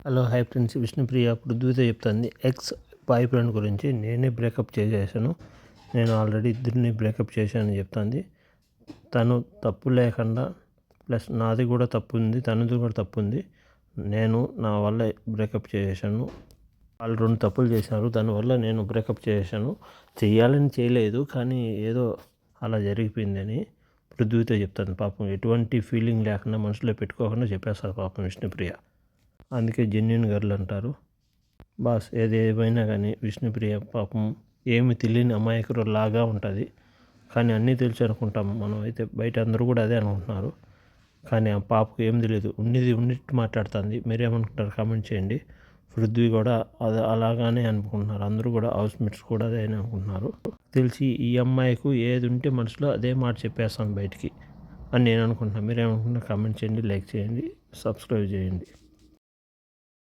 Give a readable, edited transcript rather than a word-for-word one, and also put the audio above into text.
Hello hi friends, Vishnupriya పృథ్వీతో చెప్తుంది X boy friend గురించి. నేనే బ్రేకప్ చేసేసాను, నేను ఆల్రెడీ ఇద్దరిని బ్రేకప్ చేశానని చెప్తుంది. తను తప్పు లేకుండా ప్లస్ నాది కూడా తప్పు ఉంది, తనది కూడా తప్పు ఉంది. నేను నా వల్ల బ్రేకప్ చేసేసాను. వాళ్ళు 2 తప్పులు చేశారు, దానివల్ల నేను బ్రేకప్ చేసేసాను. చెయ్యాలని చేయలేదు, కానీ ఏదో అలా జరిగిపోయిందని పృథ్వీతో చెప్తాను. పాపం ఎటువంటి ఫీలింగ్ లేకుండా మనసులో పెట్టుకోకుండా చెప్పేస్తారు పాపం విష్ణుప్రియ. అందుకే జెన్యున్ గర్ల్ అంటారు. బాస్ ఏది ఏమైనా కానీ విష్ణుప్రియ పాపం ఏమి తెలియని అమాయకురాలాగా ఉంటుంది. కానీ అన్నీ తెలుసు అనుకుంటాం మనం, అయితే బయట అందరూ కూడా అదే అనుకుంటున్నారు. కానీ ఆ పాపకు ఏం తెలియదు, ఉన్నట్టు మాట్లాడుతుంది. మీరేమనుకుంటారు కామెంట్ చేయండి. పృథ్వీ కూడా అది అలాగానే అనుకుంటున్నారు, అందరూ కూడా హౌస్ మేట్స్ కూడా అదే అనుకుంటున్నారు. తెలిసి ఈ అమ్మాయికు ఏది ఉంటే మనసులో అదే మాట చెప్పేస్తాను బయటికి అని నేను అనుకుంటున్నాను. మీరేమనుకుంటున్నారు కామెంట్ చేయండి, లైక్ చేయండి, సబ్స్క్రైబ్ చేయండి.